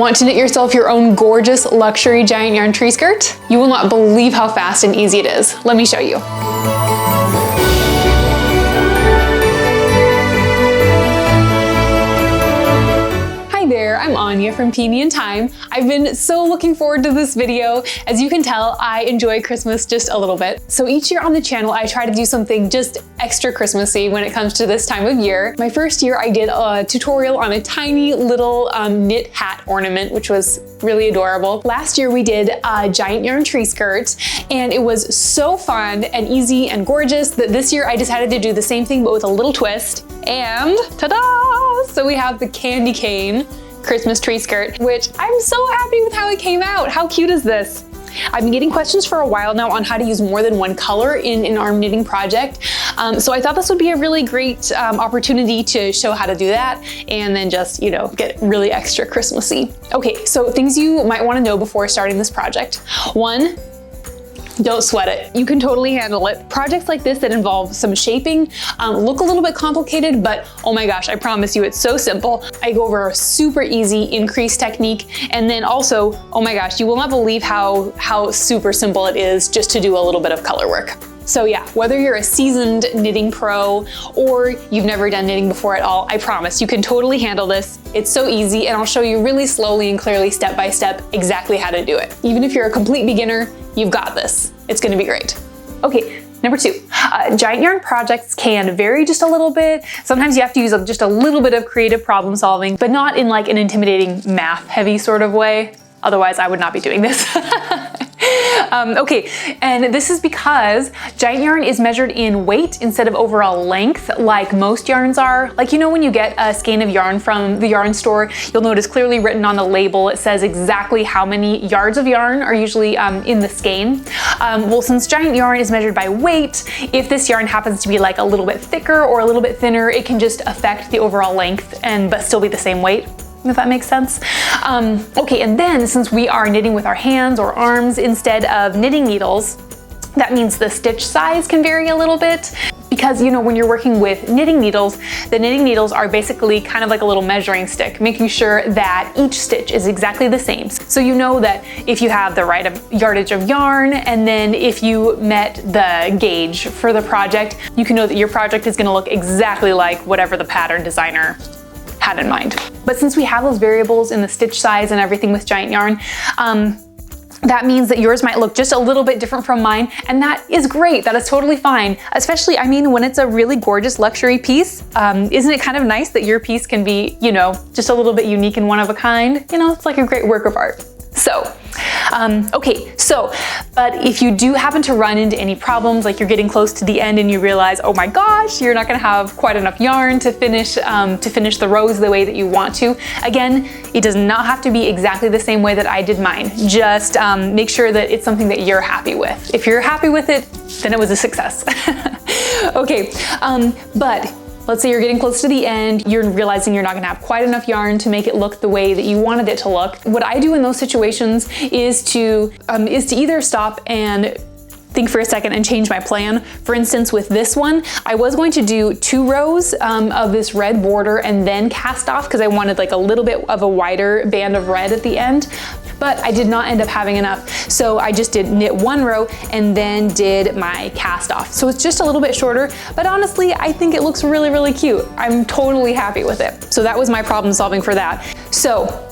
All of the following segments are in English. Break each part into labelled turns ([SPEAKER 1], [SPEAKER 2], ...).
[SPEAKER 1] Want to knit yourself your own gorgeous luxury giant yarn tree skirt? You will not believe how fast and easy it is. Let me show you. Hi there, I'm Anja from Peony and Time. I've been so looking forward to this video. As you can tell, I enjoy Christmas just a little bit. So each year on the channel, I try to do something just extra Christmassy when it comes to this time of year. My first year, I did a tutorial on a tiny little knit hat ornament, which was really adorable. Last year, we did a giant yarn tree skirt, and it was so fun and easy and gorgeous that this year I decided to do the same thing, but with a little twist. And ta-da! So we have the candy cane Christmas tree skirt, which I'm so happy with how it came out. How cute is this? I've been getting questions for a while now on how to use more than one color in an arm knitting project. So I thought this would be a really great opportunity to show how to do that and then just, you know, get really extra Christmassy. Okay, so things you might want to know before starting this project. One, don't sweat it. You can totally handle it. Projects like this that involve some shaping look a little bit complicated, but oh my gosh, I promise you it's so simple. I go over a super easy increase technique, and then also, oh my gosh, you will not believe how super simple it is just to do a little bit of color work. So yeah, whether you're a seasoned knitting pro or you've never done knitting before at all, I promise you can totally handle this. It's so easy, and I'll show you really slowly and clearly step by step exactly how to do it. Even if you're a complete beginner, you've got this. It's gonna be great. Okay, number two, giant yarn projects can vary just a little bit. Sometimes you have to use just a little bit of creative problem solving, but not in like an intimidating math heavy sort of way. Otherwise, I would not be doing this. Okay, and this is because giant yarn is measured in weight instead of overall length like most yarns are. Like, you know, when you get a skein of yarn from the yarn store, you'll notice clearly written on the label, it says exactly how many yards of yarn are usually in the skein. Well, since giant yarn is measured by weight, if this yarn happens to be like a little bit thicker or a little bit thinner, it can just affect the overall length but still be the same weight, if that makes sense. Okay, and then since we are knitting with our hands or arms instead of knitting needles, that means the stitch size can vary a little bit. Because, you know, when you're working with knitting needles, the knitting needles are basically kind of like a little measuring stick, making sure that each stitch is exactly the same. So you know that if you have the right yardage of yarn, and then if you met the gauge for the project, you can know that your project is gonna look exactly like whatever the pattern designer had in mind. But since we have those variables in the stitch size and everything with giant yarn, that means that yours might look just a little bit different from mine, and that is great. That is totally fine. Especially, I mean, when it's a really gorgeous luxury piece, isn't it kind of nice that your piece can be, you know, just a little bit unique and one of a kind? You know, it's like a great work of art. So, okay, so, but if you do happen to run into any problems, like you're getting close to the end and you realize, oh my gosh, you're not gonna have quite enough yarn to finish the rows the way that you want to. Again, it does not have to be exactly the same way that I did mine. Just make sure that it's something that you're happy with. If you're happy with it, then it was a success. Okay, but let's say you're getting close to the end, you're realizing you're not gonna have quite enough yarn to make it look the way that you wanted it to look. What I do in those situations is to either stop and think for a second and change my plan. For instance, with this one, I was going to do 2 rows of this red border and then cast off because I wanted like a little bit of a wider band of red at the end. But I did not end up having enough. So I just did knit 1 row and then did my cast off. So it's just a little bit shorter, but honestly, I think it looks really, really cute. I'm totally happy with it. So that was my problem solving for that. So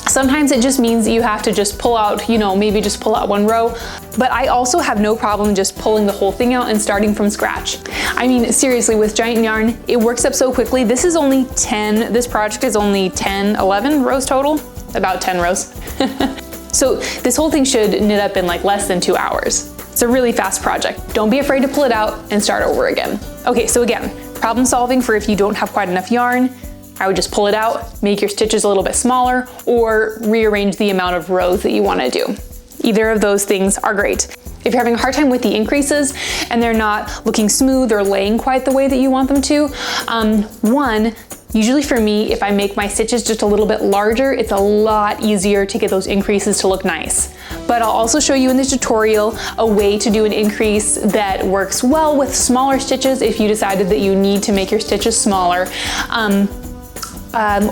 [SPEAKER 1] sometimes it just means that you have to just pull out, you know, maybe just pull out 1 row, but I also have no problem just pulling the whole thing out and starting from scratch. I mean, seriously, with giant yarn, it works up so quickly. This project is only 10, 11 rows total, about 10 rows. So this whole thing should knit up in like less than 2 hours. It's a really fast project. Don't be afraid to pull it out and start over again. Okay, so again, problem solving for if you don't have quite enough yarn, I would just pull it out, make your stitches a little bit smaller, or rearrange the amount of rows that you want to do. Either of those things are great. If you're having a hard time with the increases and they're not looking smooth or laying quite the way that you want them to, usually for me, if I make my stitches just a little bit larger, it's a lot easier to get those increases to look nice. But I'll also show you in this tutorial a way to do an increase that works well with smaller stitches if you decided that you need to make your stitches smaller.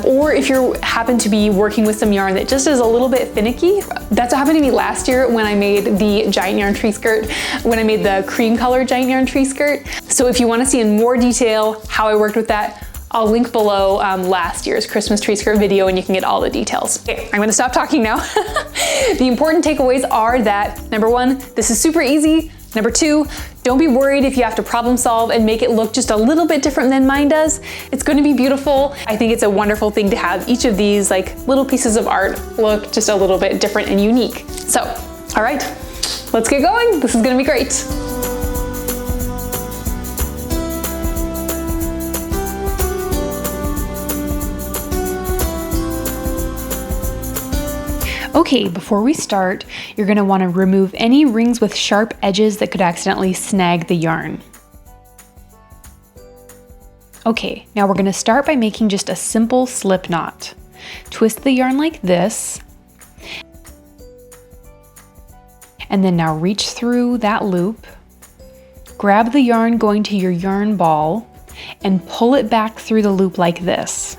[SPEAKER 1] or if you happen to be working with some yarn that just is a little bit finicky. That's what happened to me last year when I made the giant yarn tree skirt, when I made the cream color giant yarn tree skirt. So if you want to see in more detail how I worked with that, I'll link below last year's Christmas tree skirt video and you can get all the details. Okay, I'm gonna stop talking now. The important takeaways are that, number one, this is super easy. Number two, don't be worried if you have to problem solve and make it look just a little bit different than mine does. It's going to be beautiful. I think it's a wonderful thing to have each of these like little pieces of art look just a little bit different and unique. So, all right, let's get going. This is going to be great. Okay, before we start, you're going to want to remove any rings with sharp edges that could accidentally snag the yarn. Okay, now we're going to start by making just a simple slip knot. Twist the yarn like this, and then now reach through that loop, grab the yarn going to your yarn ball, and pull it back through the loop like this.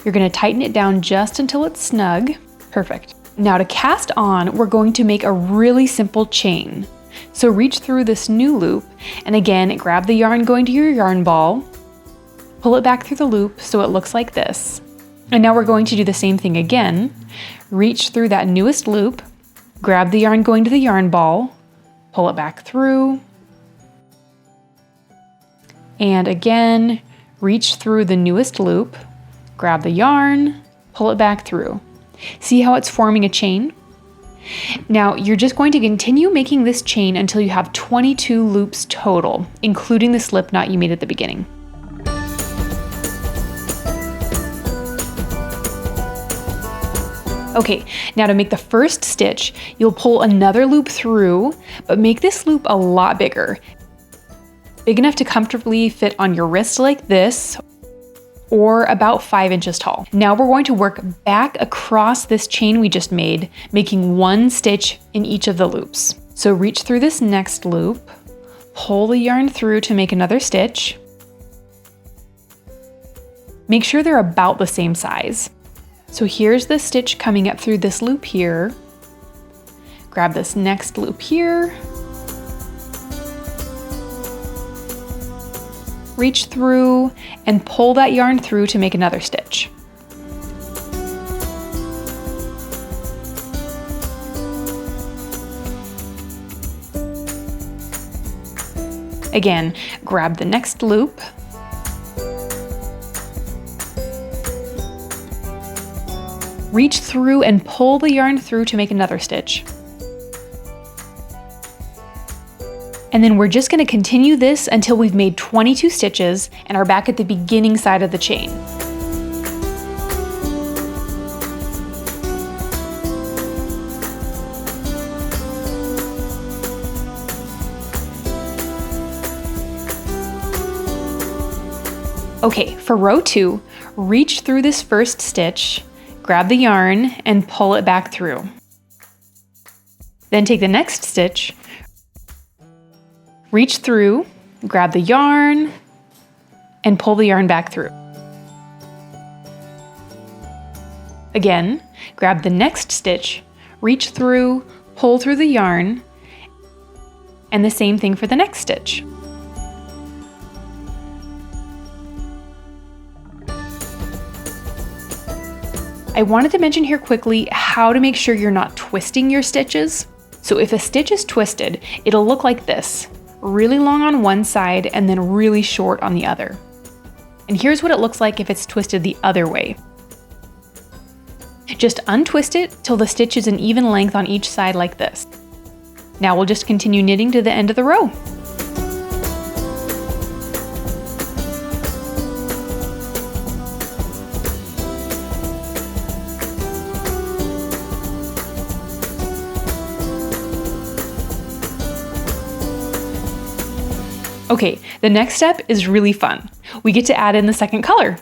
[SPEAKER 1] You're going to tighten it down just until it's snug. Perfect. Now to cast on, we're going to make a really simple chain. So reach through this new loop, and again, grab the yarn going to your yarn ball, pull it back through the loop so it looks like this. And now we're going to do the same thing again. Reach through that newest loop, grab the yarn going to the yarn ball, pull it back through, and again, reach through the newest loop, grab the yarn, pull it back through. See how it's forming a chain? Now you're just going to continue making this chain until you have 22 loops total, including the slip knot you made at the beginning. Okay, now to make the first stitch, you'll pull another loop through, but make this loop a lot bigger. Big enough to comfortably fit on your wrist like this, or about 5 inches tall. Now we're going to work back across this chain we just made, making one stitch in each of the loops. So reach through this next loop, pull the yarn through to make another stitch. Make sure they're about the same size. So here's the stitch coming up through this loop here. Grab this next loop here. Reach through and pull that yarn through to make another stitch. Again, grab the next loop, reach through and pull the yarn through to make another stitch. And then we're just going to continue this until we've made 22 stitches and are back at the beginning side of the chain. Okay, for row 2, reach through this first stitch, grab the yarn, and pull it back through. Then take the next stitch, reach through, grab the yarn, and pull the yarn back through. Again, grab the next stitch, reach through, pull through the yarn, and the same thing for the next stitch. I wanted to mention here quickly how to make sure you're not twisting your stitches. So if a stitch is twisted, it'll look like this. Really long on one side and then really short on the other. And here's what it looks like if it's twisted the other way. Just untwist it till the stitch is an even length on each side like this. Now we'll just continue knitting to the end of the row. Okay, the next step is really fun. We get to add in the second color.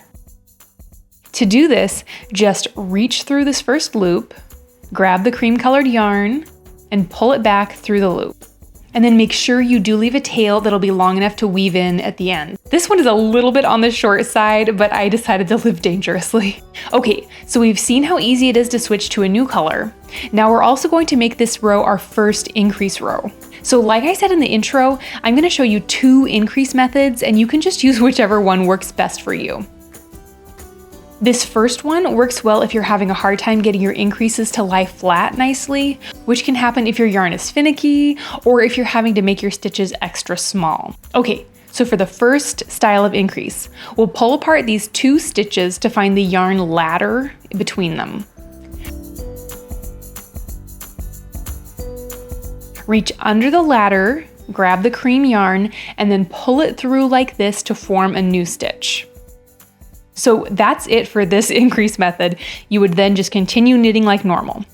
[SPEAKER 1] To do this, just reach through this first loop, grab the cream colored yarn, and pull it back through the loop. And then make sure you do leave a tail that'll be long enough to weave in at the end. This one is a little bit on the short side, but I decided to live dangerously. Okay, so we've seen how easy it is to switch to a new color. Now we're also going to make this row our first increase row. So like I said in the intro, I'm gonna show you 2 increase methods, and you can just use whichever one works best for you. This first one works well if you're having a hard time getting your increases to lie flat nicely, which can happen if your yarn is finicky or if you're having to make your stitches extra small. Okay, so for the first style of increase, we'll pull apart these 2 stitches to find the yarn ladder between them. Reach under the ladder, grab the cream yarn, and then pull it through like this to form a new stitch. So that's it for this increase method. You would then just continue knitting like normal.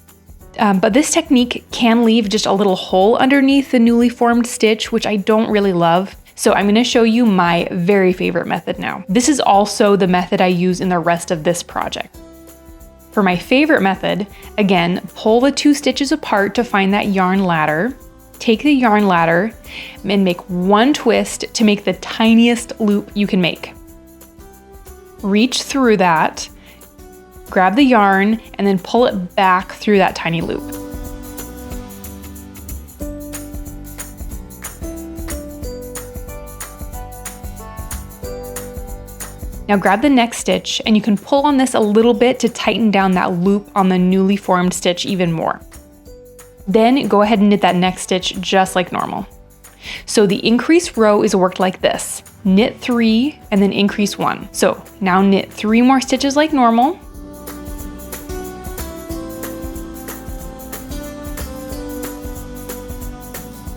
[SPEAKER 1] But this technique can leave just a little hole underneath the newly formed stitch, which I don't really love. So I'm gonna show you my very favorite method now. This is also the method I use in the rest of this project. For my favorite method, again, pull the 2 stitches apart to find that yarn ladder. Take the yarn ladder and make 1 twist to make the tiniest loop you can make. Reach through that, grab the yarn, and then pull it back through that tiny loop. Now grab the next stitch, and you can pull on this a little bit to tighten down that loop on the newly formed stitch even more. Then go ahead and knit that next stitch just like normal. So the increase row is worked like this. Knit 3 and then increase 1. So now knit 3 more stitches like normal.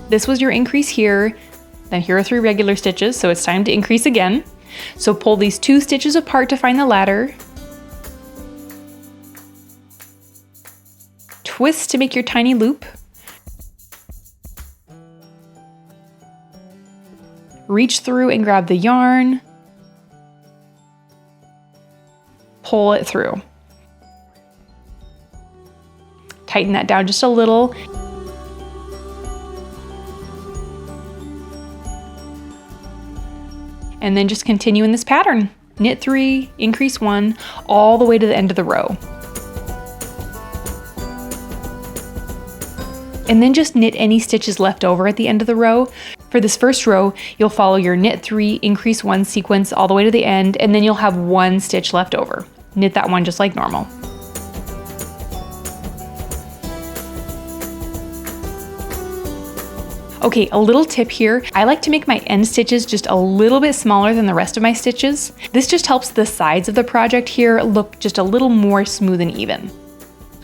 [SPEAKER 1] This was your increase here. Then here are 3 regular stitches, so it's time to increase again. So pull these 2 stitches apart to find the ladder. Twist to make your tiny loop. Reach through and grab the yarn. Pull it through. Tighten that down just a little. And then just continue in this pattern. Knit 3, increase 1, all the way to the end of the row. And then just knit any stitches left over at the end of the row. For this first row, you'll follow your knit 3, increase 1 sequence all the way to the end, and then you'll have 1 stitch left over. Knit that one just like normal. Okay, a little tip here. I like to make my end stitches just a little bit smaller than the rest of my stitches. This just helps the sides of the project here look just a little more smooth and even.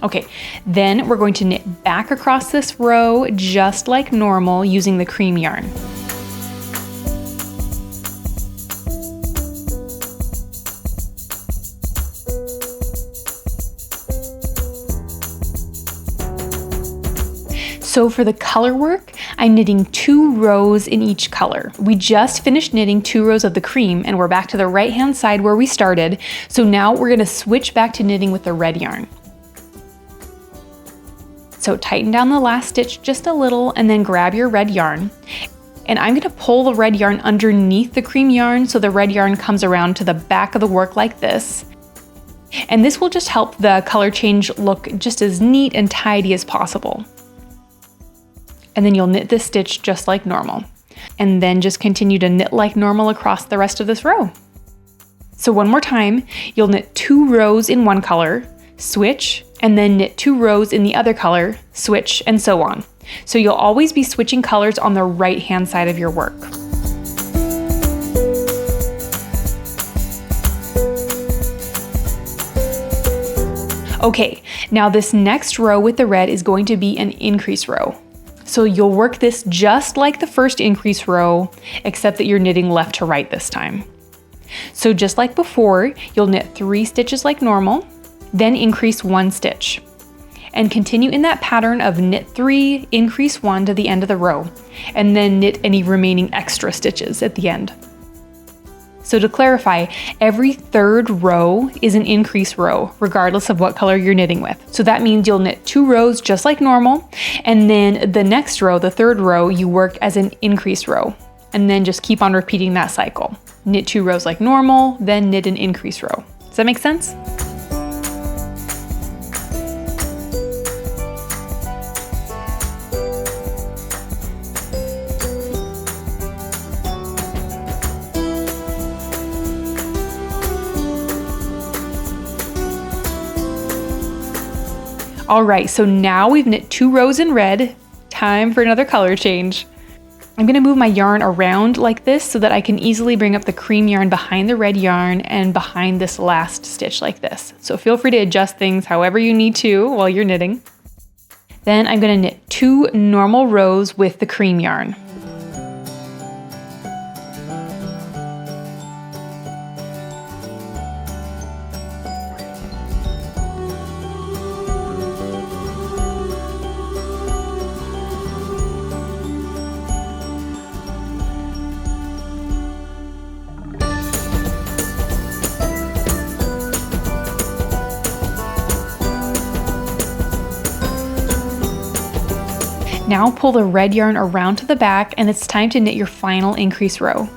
[SPEAKER 1] Okay, then we're going to knit back across this row just like normal using the cream yarn. So for the color work, I'm knitting 2 rows in each color. We just finished knitting 2 rows of the cream and we're back to the right-hand side where we started. So now we're gonna switch back to knitting with the red yarn. So tighten down the last stitch just a little and then grab your red yarn. And I'm gonna pull the red yarn underneath the cream yarn so the red yarn comes around to the back of the work like this. And this will just help the color change look just as neat and tidy as possible. And then you'll knit this stitch just like normal. And then just continue to knit like normal across the rest of this row. So one more time, you'll knit 2 rows in one color, switch, and then knit 2 rows in the other color, switch, and so on. So you'll always be switching colors on the right-hand side of your work. Okay, now this next row with the red is going to be an increase row. So you'll work this just like the first increase row, except that you're knitting left to right this time. So just like before, you'll knit 3 stitches like normal, then increase 1 stitch. And continue in that pattern of knit 3, increase 1 to the end of the row, and then knit any remaining extra stitches at the end. So to clarify, every third row is an increase row, regardless of what color you're knitting with. So that means you'll knit 2 rows just like normal, and then the next row, the third row, you work as an increase row, and then just keep on repeating that cycle. Knit 2 rows like normal, then knit an increase row. Does that make sense? All right, so now we've knit 2 rows in red. Time for another color change. I'm gonna move my yarn around like this so that I can easily bring up the cream yarn behind the red yarn and behind this last stitch like this. So feel free to adjust things however you need to while you're knitting. Then I'm gonna knit 2 normal rows with the cream yarn. Now pull the red yarn around to the back, and it's time to knit your final increase row.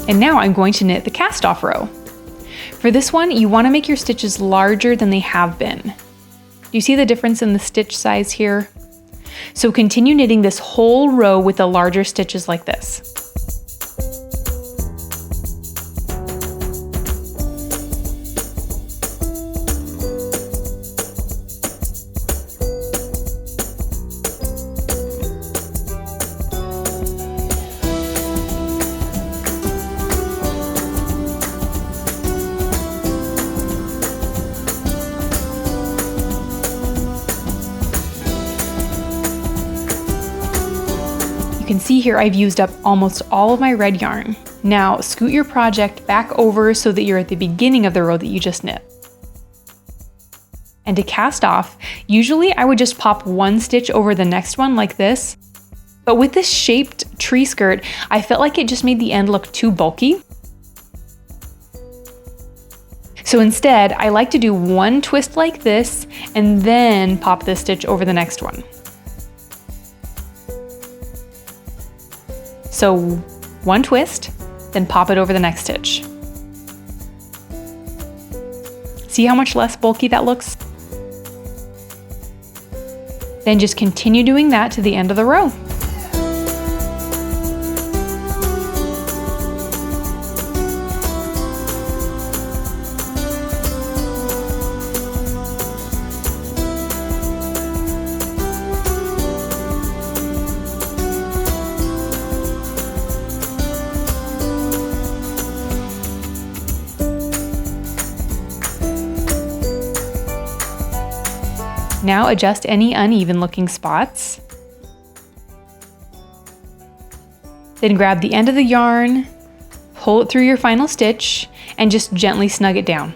[SPEAKER 1] And now I'm going to knit the cast off row. For this one, you want to make your stitches larger than they have been. Do you see the difference in the stitch size here? So continue knitting this whole row with the larger stitches like this. You can see here I've used up almost all of my red yarn. Now scoot your project back over so that you're at the beginning of the row that you just knit. And to cast off, usually I would just pop 1 stitch over the next one like this. But with this shaped tree skirt, I felt like it just made the end look too bulky. So instead, I like to do 1 twist like this and then pop this stitch over the next one. So 1 twist, then pop it over the next stitch. See how much less bulky that looks? Then just continue doing that to the end of the row. Now adjust any uneven looking spots. Then grab the end of the yarn, pull it through your final stitch, and just gently snug it down.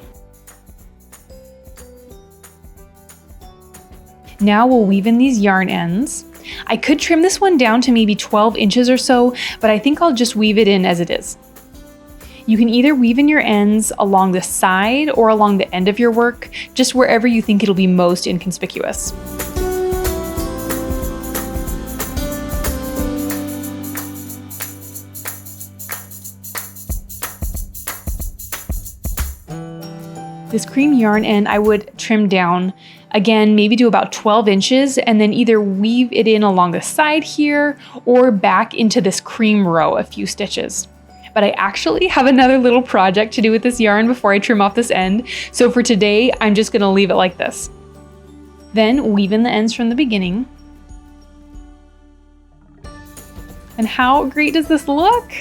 [SPEAKER 1] Now we'll weave in these yarn ends. I could trim this one down to maybe 12 inches or so, but I think I'll just weave it in as it is. You can either weave in your ends along the side or along the end of your work, just wherever you think it'll be most inconspicuous. This cream yarn end I would trim down, again, maybe to about 12 inches, and then either weave it in along the side here or back into this cream row a few stitches. But I actually have another little project to do with this yarn before I trim off this end. So for today, I'm just gonna leave it like this. Then weave in the ends from the beginning. And how great does this look?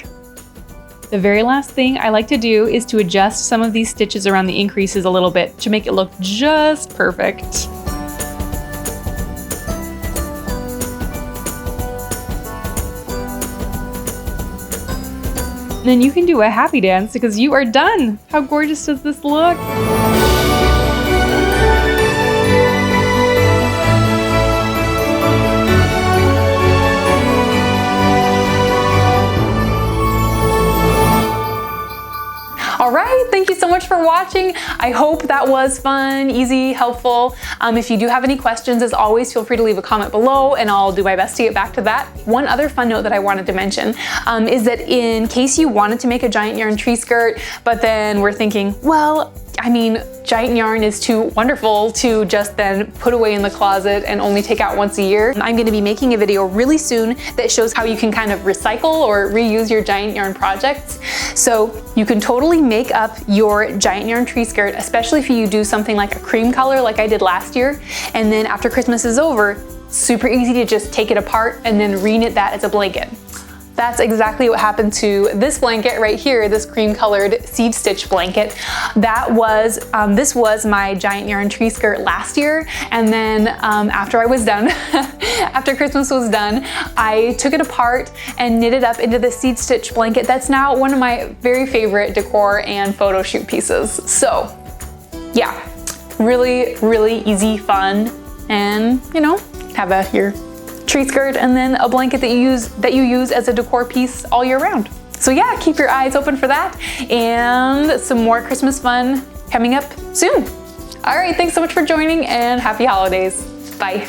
[SPEAKER 1] The very last thing I like to do is to adjust some of these stitches around the increases a little bit to make it look just perfect. And then you can do a happy dance because you are done. How gorgeous does this look? All right, thank you so much for watching. I hope that was fun, easy, helpful. If you do have any questions, as always, feel free to leave a comment below and I'll do my best to get back to that. One other fun note that I wanted to mention is that in case you wanted to make a giant yarn tree skirt, but then we're thinking, well, I mean, giant yarn is too wonderful to just then put away in the closet and only take out once a year. I'm going to be making a video really soon that shows how you can kind of recycle or reuse your giant yarn projects. So you can totally make up your giant yarn tree skirt, especially if you do something like a cream color like I did last year. And then after Christmas is over, super easy to just take it apart and then reknit that as a blanket. That's exactly what happened to this blanket right here, this cream colored seed stitch blanket. That was, this was my giant yarn tree skirt last year. And then after I was done, after Christmas was done, I took it apart and knit it up into the seed stitch blanket. That's now one of my very favorite decor and photo shoot pieces. So yeah, really, really easy, fun, and you know, have your tree skirt and then a blanket that you use as a decor piece all year round. So yeah, keep your eyes open for that and some more Christmas fun coming up soon. All right, thanks so much for joining and happy holidays. Bye.